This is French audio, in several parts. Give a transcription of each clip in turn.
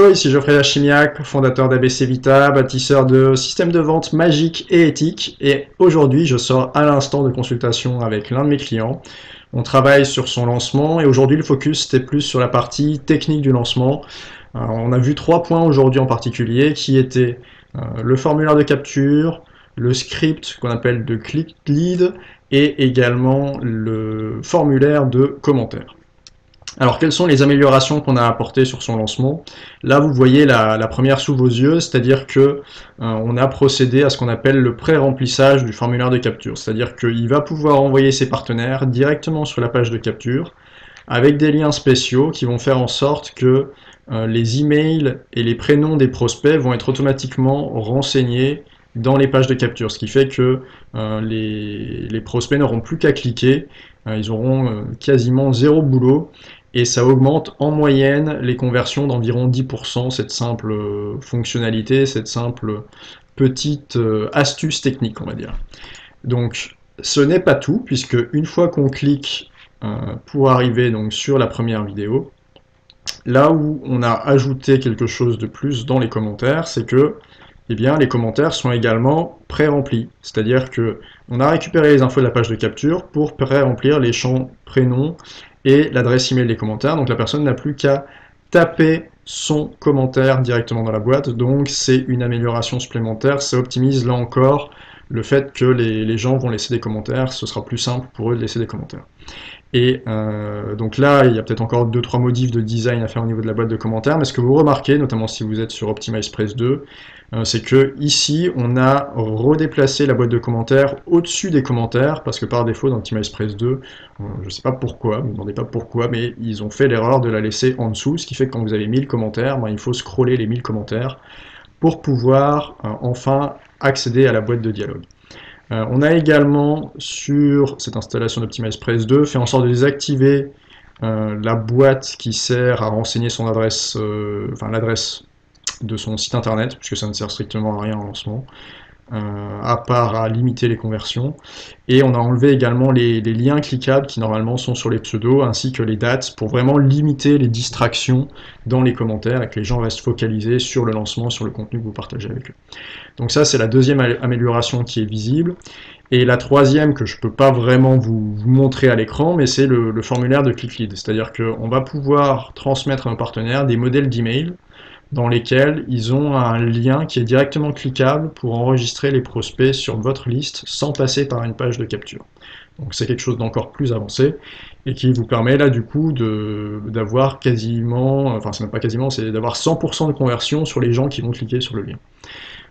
Hello, ici Geoffrey Lachimiac, fondateur d'ABC Vita, bâtisseur de systèmes de vente magiques et éthiques. Et aujourd'hui, je sors à l'instant de consultation avec l'un de mes clients. On travaille sur son lancement et aujourd'hui, le focus était plus sur la partie technique du lancement. On a vu 3 points aujourd'hui en particulier qui étaient le formulaire de capture, le script qu'on appelle de click lead et également le formulaire de commentaire. Alors, quelles sont les améliorations qu'on a apportées sur son lancement? Là, vous voyez la première sous vos yeux, c'est-à-dire que on a procédé à ce qu'on appelle le pré-remplissage du formulaire de capture. C'est-à-dire qu'il va pouvoir envoyer ses partenaires directement sur la page de capture avec des liens spéciaux qui vont faire en sorte que les emails et les prénoms des prospects vont être automatiquement renseignés dans les pages de capture, ce qui fait que les prospects n'auront plus qu'à cliquer, ils auront quasiment zéro boulot, et ça augmente en moyenne les conversions d'environ 10%, cette simple fonctionnalité, cette simple petite astuce technique, on va dire. Donc ce n'est pas tout, puisque une fois qu'on clique pour arriver donc sur la première vidéo, là où on a ajouté quelque chose de plus dans les commentaires, c'est que eh bien, les commentaires sont également pré-remplis. C'est-à-dire que on a récupéré les infos de la page de capture pour pré-remplir les champs prénom et l'adresse email des commentaires. Donc la personne n'a plus qu'à taper son commentaire directement dans la boîte. Donc c'est une amélioration supplémentaire. Ça optimise là encore le fait que les gens vont laisser des commentaires. Ce sera plus simple pour eux de laisser des commentaires. Et donc là, il y a peut-être encore 2-3 modifs de design à faire au niveau de la boîte de commentaires, mais ce que vous remarquez, notamment si vous êtes sur OptimizePress 2, c'est que ici, on a redéplacé la boîte de commentaires au-dessus des commentaires, parce que par défaut, dans OptimizePress 2, je ne sais pas pourquoi, ne me demandez pas pourquoi, mais ils ont fait l'erreur de la laisser en dessous, ce qui fait que quand vous avez 1000 commentaires, il faut scroller les 1000 commentaires pour pouvoir enfin accéder à la boîte de dialogue. On a également, sur cette installation d'OptimizePress 2, fait en sorte de désactiver la boîte qui sert à renseigner son adresse, enfin l'adresse de son site internet, puisque ça ne sert strictement à rien en lancement, à part à limiter les conversions. Et on a enlevé également les liens cliquables qui normalement sont sur les pseudos, ainsi que les dates, pour vraiment limiter les distractions dans les commentaires et que les gens restent focalisés sur le lancement, sur le contenu que vous partagez avec eux. Donc ça, c'est la deuxième amélioration qui est visible. Et la troisième, que je ne peux pas vraiment vous montrer à l'écran, mais c'est le formulaire de ClickLead. C'est-à-dire qu'on va pouvoir transmettre à nos partenaires des modèles d'email dans lesquels ils ont un lien qui est directement cliquable pour enregistrer les prospects sur votre liste sans passer par une page de capture. Donc c'est quelque chose d'encore plus avancé et qui vous permet là du coup d'avoir quasiment, enfin c'est même pas quasiment, c'est d'avoir 100% de conversion sur les gens qui vont cliquer sur le lien.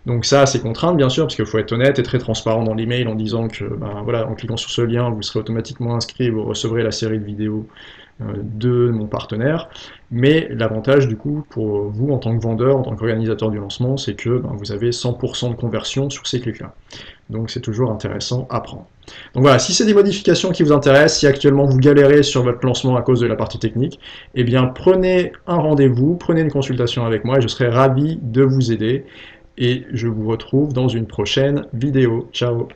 Donc ça, c'est contrainte bien sûr, parce qu'il faut être honnête et très transparent dans l'email en disant que, voilà, en cliquant sur ce lien, vous serez automatiquement inscrit et vous recevrez la série de vidéos de mon partenaire. Mais l'avantage du coup pour vous en tant que vendeur, en tant qu'organisateur du lancement, c'est que vous avez 100% de conversion sur ces clics-là. Donc c'est toujours intéressant à prendre. Donc voilà, si c'est des modifications qui vous intéressent, si actuellement vous galérez sur votre lancement à cause de la partie technique, eh bien prenez un rendez-vous, prenez une consultation avec moi et je serai ravi de vous aider. Et je vous retrouve dans une prochaine vidéo. Ciao!